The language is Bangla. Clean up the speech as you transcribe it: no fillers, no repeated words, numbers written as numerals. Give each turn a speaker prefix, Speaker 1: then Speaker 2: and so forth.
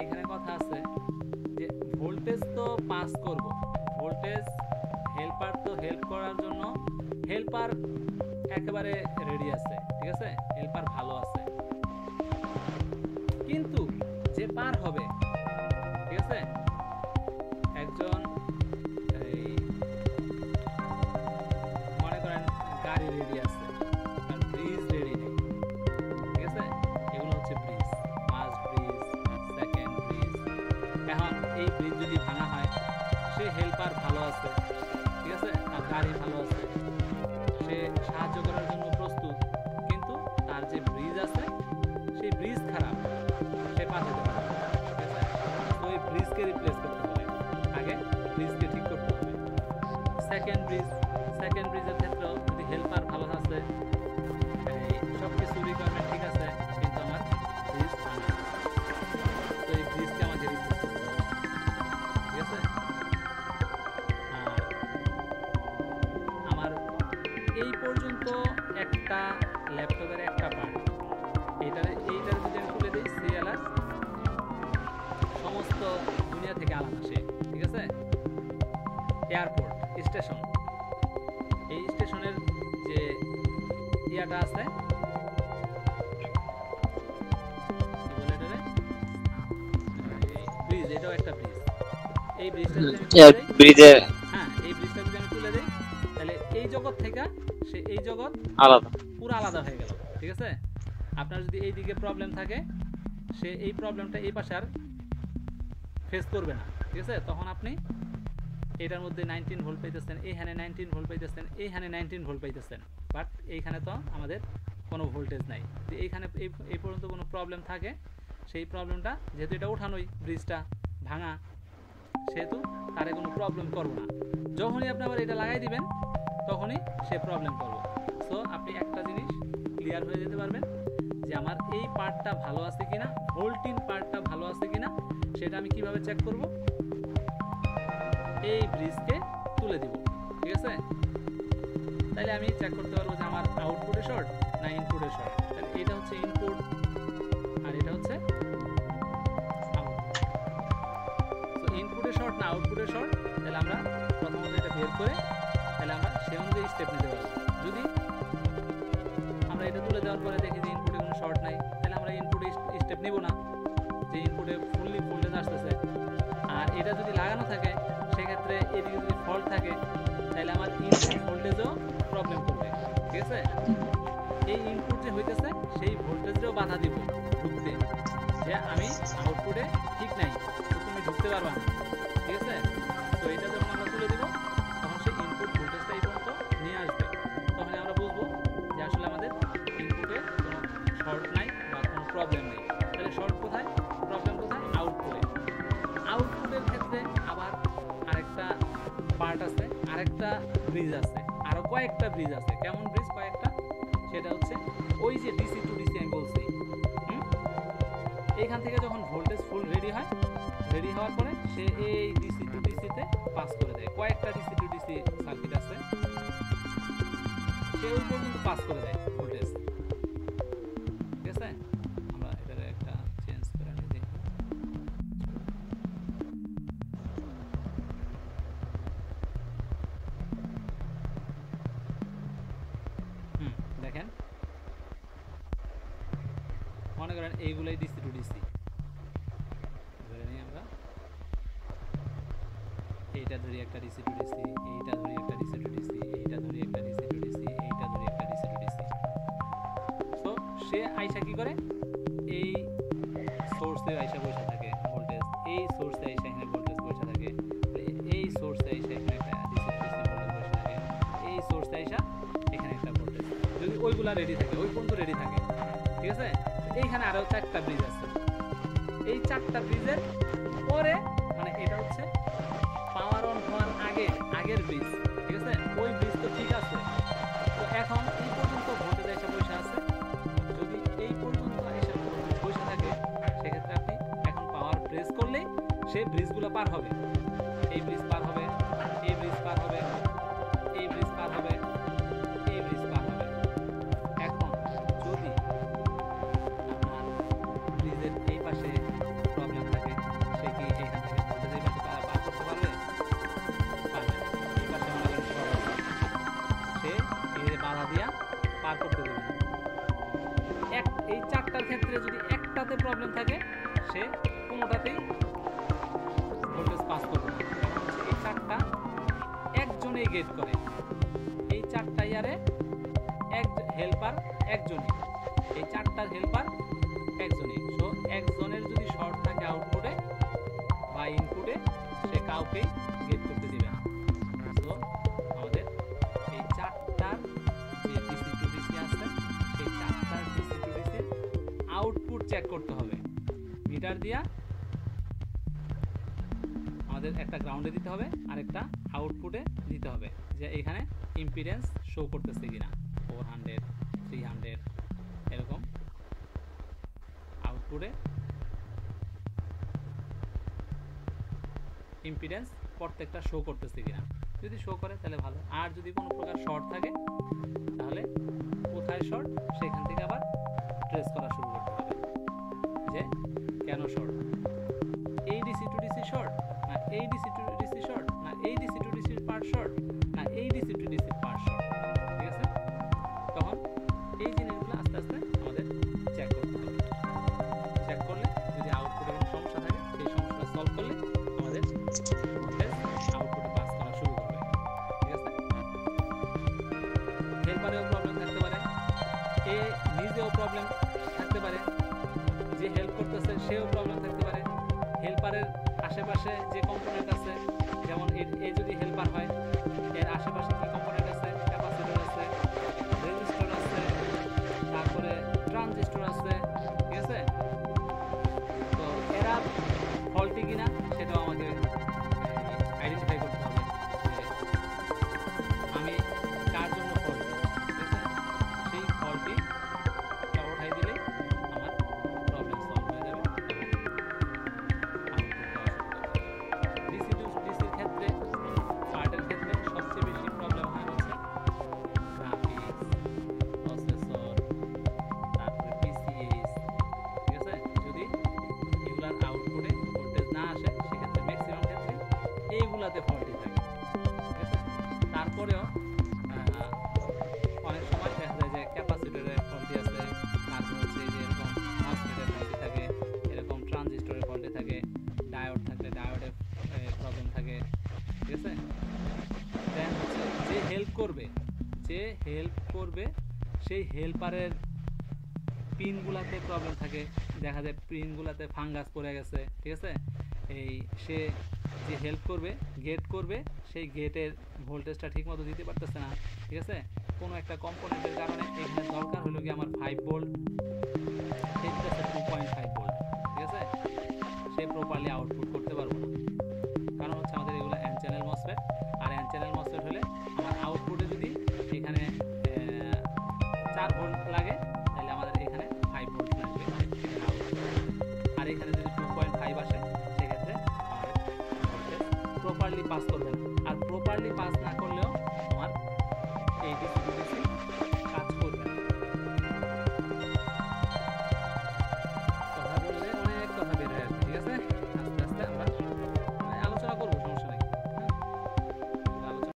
Speaker 1: এখানে কথা আছে যে ভোল্টেজ তো পাস করব, ভোল্টেজ হেল্পার তো হেল্প করার জন্য হেল্পার একেবারে রেডি আছে, ঠিক আছে, হেল্পার ভালো আছে, কিন্তু যে পার হবে, ঠিক আছে, একজন এই মনে করেন গাড়ি রেডি আছে আর ব্রিজ রেডি নেই, ঠিক আছে, এগুলো হচ্ছে bridge, first bridge, second bridge. এখন এই ব্রিজ যদি ভাঙা হয়, সে হেল্পার ভালো আছে, ঠিক আছে, তার গাড়ি ভালো আছে, সে সাহায্য করার জন্য প্রস্তুত, কিন্তু তার যে ব্রিজ আছে সেই ব্রিজ খারাপ, সে পার হতে পারে, ঠিক আছে। তো এই ব্রিজকে রিপ্লেস করতে হবে, আগে ব্রিজকে ঠিক করতে হবে। সেকেন্ড ব্রিজ, সেকেন্ড ব্রিজের ক্ষেত্রেও যদি হেল্পার ভালো আছে, সব কিছু রিকোয়ারমেন্ট ঠিক আছে, কিন্তু আমার ব্রিজ ভাঙা, তো এই ব্রিজকে আমাকে রিপ্লেস করতে হবে, ঠিক আছে। আর আমার এই পর্যন্ত একটা ল্যাপটপের একটা পার্ট, এইটারে যদি আমি তুলে দিই, সিরিয়ালার সমস্ত দুনিয়া থেকে আলাদা সে, ঠিক আছে। এয়ারপোর্ট স্টেশন, এই স্টেশনের যে ইয়াটা আছে, কি বলে এটারে, ব্রিজ, এটাও একটা ব্রিজ। এই ব্রিজটা যদি আমি তুলে দেই, ব্রিজে, হ্যাঁ, এই ব্রিজটা যদি আমি তুলে দেই, তাহলে এই জগৎ থেকে সে এই জগৎ আলাদা, পুরো আলাদা হয়ে গেল, ঠিক আছে। আপনার যদি এই দিকে প্রবলেম থাকে, সে এই প্রবলেমটা এই পাশে আর ফেস করবে না, ঠিক আছে। তখন আপনি এটার মধ্যে 19 ভোল্ট পাইতেছেন, এইখানে 19 ভোল্ট পাইতেছেন, এইখানে 19 ভোল্ট পাইতেছেন, বাট এইখানে তো আমাদের কোনো ভোল্টেজ নাই। এইখানে এই পর্যন্ত কোনো প্রবলেম থাকে, সেই প্রবলেমটা যেহেতু এটা ওঠানোই, ব্রিজটা ভাঙা, সেহেতু তারে কোনো প্রবলেম করবো না। যখনই আপনি আবার এটা লাগাই দিবেন, তখনই সে প্রবলেম করবো। সো আপনি একটা জিনিস ক্লিয়ার হয়ে যেতে পারবেন যে আমার এই পার্টটা ভালো আছে কিনা, ভোল্টিন পার্টটা ভালো আছে কিনা, সেটা আমি কিভাবে চেক করব, এই ব্রিজকে তুলে দিব, ঠিক আছে। তাহলে আমি চেক করতে পারবো যে আমার আউটপুটে শর্ট না ইনপুটে শর্ট। তাহলে এটা হচ্ছে ইনপুট আর এটা হচ্ছে আউটপুট। সো ইনপুটে শর্ট না আউটপুটে শর্ট, তাহলে আমরা প্রথমত এটা বের করে তাহলে আমরা সে অনুযায়ী স্টেপ নিতে পারবো। যদি আমরা এটা তুলে দেওয়ার পরে দেখি যে ইনপুটে কোনো শর্ট নাই, তাহলে আমরা ইনপুটে স্টেপ নিব না, যে ইনপুটে ফুললি ভোল্টেজ আসতেছে। আর এটা যদি লাগানো থাকে, সেক্ষেত্রে এদিকে যদি ফল্ট থাকে, তাহলে আমার ইনপুট ভোল্টেজও প্রবলেম করবে, ঠিক আছে। এই ইনপুট যে হইতেছে, সেই ভোল্টেজেও বাধা দিব ঢুকতে, যে আমি আউটপুটে ঠিক নাই, তো তুমি ঢুকতে পারবা না, ঠিক আছে। তো এটা যখন আমরা তুলে দিব, তখন সেই ইনপুট ভোল্টেজটা এই পর্যন্ত নিয়ে আসবে, তখন আমরা বুঝবো যে আসলে আমাদের ইনপুটে কোনো শর্ট নাই বা কোনো প্রবলেম নেই। তাহলে শর্ট কোথায়, প্রবলেম কোথায়, আউটপুটে। আউটপুটের ক্ষেত্রে আবার আরেকটা পার্ট আছে, আরেকটা ব্রিজ আছে, আরো কয়েকটা ব্রিজ আছে। কেমন ব্রিজ কয়েকটা, সেটা হচ্ছে ওই যে ডিসি টু ডিসি আমি বলছি, এইখান থেকে যখন ভোল্টেজ ফুল রেডি হয়, রেডি হওয়ার পরে সে এই ডিসি টু ডিসিতে পাস করে দেয়। কয়েকটা ডিসি টু ডিসি সার্কিট আছে, সে ওই পর্যন্ত পাস করে দেয় ভোল্টেজ, ঠিক আছে। আমরা এটার একটা চেঞ্জ করে নিয়ে দেখি। দেখেন, মনে করেন এইগুলাই ডিসি টু ডিসি, ধরে নিই আমরা এইটা ধরি একটা ডিসি টু ডিসি, এইটা ধরি একটা ডিসি টু ডিসি, এইটা ধরি একটা ডিসি টু ডিসি, এইটা ধরি একটা ডিসি টু ডিসি। তো সে আইসা কি করে, এই সোর্সে আইসা বসে থাকে ভোল্টেজ, এই সোর্সে আইসা এখানে ভোল্টেজ বসে থাকে, এই সোর্সে আইসা এখানে একটা ডিসি টু ডিসি ভোল্টেজ বসে থাকে, এই সোর্সে আইসা এখানে একটা ভোল্টেজ, যদি ওইগুলা রেডি থাকে, ওই পর্যন্ত রেডি থাকে, ঠিক আছে। এইখানে আরো 4টা ব্রিজ আছে, এই 4টা ব্রিজের পরে, মানে এটা হচ্ছে পাওয়ার অন হওয়ার আগের ব্রিজ, ঠিক আছে। ওই ব্রিজ তো ঠিক আছে, তো এখন এই পর্যন্ত ভোল্টেজ এসে বসে আছে, যদি এই পর্যন্ত এসে বসে থাকে, সেক্ষেত্রে আপনি এখন পাওয়ার প্রেস করলেই সেই ব্রিজগুলো পার হবে, এই ব্রিজ পার হবে, এই ব্রিজ পার হবে, এই ব্রিজ পার হবে, এই ব্রিজ পার হবে। এখন যদি আপনার ব্রিজের এই পাশে প্রবলেম থাকে, সে কোনোটাতেই ভোল্টেজ পাস করবে না। কারণ হচ্ছে এই চারটা একজনেই গেট করে, এই চারটা ইয়ারে এক হেল্পার একজনই, এই চারটার হেল্পার একজনই। সো একজনের যদি শর্ট থাকে আউটপুটে বা ইনপুটে, সে কাউকেই গেট করতে দিবে না। সো আমাদের এই চারটার যে ডিসি টু ডিসি আছে, সেই চারটার ডিসি টু ডিসির আউটপুট চেক করতে হবে মিটার দিয়া। আমাদের একটা গ্রাউন্ডে দিতে হবে আর একটা আউটপুটে দিতে হবে, যে এখানে ইম্পিডেন্স শো করতেছে কিনা, 400 300 এরকম আউটপুটে ইম্পিডেন্স প্রত্যেকটা শো করতেছে কিনা। যদি শো করে তাহলে ভালো, আর যদি কোনো প্রকার শর্ট থাকে তাহলে কোথায় শর্ট সেখান থেকে আবার ট্রেস করা শুরু করতে হবে, যে কেন শর্ট, এই ডিসি টু ডিসি শর্ট না এই ডিসি টু ডিসি শর্ট না এই ডিসি টু ডিসির পার্ট শর্ট না এই ডিসি টু ডিসির পার্ট শর্ট। ঠিক আছে, তখন এই জিনিসগুলো আস্তে আস্তে আমাদের চেক করতে হবে। চেক করলে যদি আউটপুটে কোনো সমস্যা থাকে, সেই সমস্যাটা সলভ করলে আমাদের ভোল্টেজ আউটপুটে পাস করা শুরু করবে। ঠিক আছে, হেল্পারেও প্রবলেম থাকতে পারে, এ নিজেও প্রবলেম থাকতে পারে, যে হেল্প করতেছে সেও প্রবলেম থাকতে পারে, হেল্পারের আশেপাশে যে কম্পোনেন্ট আছে, যেমন এ যদি হেল্পার হয়, এর আশেপাশে কি কম্পোনেন্ট আছে, ক্যাপাসিটর আছে, রেজিস্টর আছে, তারপরে ট্রানজিস্টর আছে। ঠিক আছে, তো এরা ফল্টি কিনা সেটাও আমাকে আইডেন্টিফাই করতে হবে, যে আমি কার জন্য ফল্টি। ঠিক আছে, সেই ফল্টিটা উঠাই দিলেই আমার প্রবলেম সলভ হয়ে যাবে। ডিসি টু ডিসির ক্ষেত্রে, পার্টের ক্ষেত্রে সবচেয়ে বেশি প্রবলেম হয় হচ্ছে গ্রাফিক্স, প্রসেসর, তারপরে পিসিএস। ঠিক আছে, যদি এগুলার আউটপুটে ভোল্টেজ না আসে, সেক্ষেত্রে ম্যাক্সিমাম ক্ষেত্রে এইগুলাতে ফল্টি থাকে। ঠিক আছে, তারপরেও অনেক সময় দেখা যায় যে ক্যাপাসিটরের ফল্টি আছে, তারপর হচ্ছে যে এরকম মসফেটের ফল্টি থাকে, এরকম ট্রানজিস্টরের ফল্টি থাকে, ডায়োড থাকলে ডায়োডের প্রবলেম থাকে। ঠিক আছে, দেন হচ্ছে যে হেল্প করবে সেই হেল্পারের পিনগুলাতে প্রবলেম থাকে, দেখা যায় পিনগুলাতে ফাঙ্গাস পড়ে গেছে। ঠিক আছে, এই সে যে হেল্প করবে, গেট করবে, সেই গেটের ভোল্টেজটা ঠিকমতো দিতে পারতেছে না। ঠিক আছে, কোনো একটা কম্পোনেন্টের কারণে এখানে দরকার হলো কি আমার 5 ভোল্ট, সেই দিতেছে 2.5 ভোল্ট। ঠিক আছে, সে প্রপারলি আউটপুট করতে পারবো না, কারণ হচ্ছে আমাদের এগুলো এন চ্যানেল মসফেট, আর এন চ্যানেল মসফেট হলে আমার আউটপুটে যদি এখানে 4 ভোল্ট লাগে, তাহলে আমাদের এখানে 5 ভোল্ট লাগবে, আর এখানে যদি 2.5 আসে, সেক্ষেত্রে আমাদের প্রপারলি পাস করবে না। আর প্রপারলি পাস না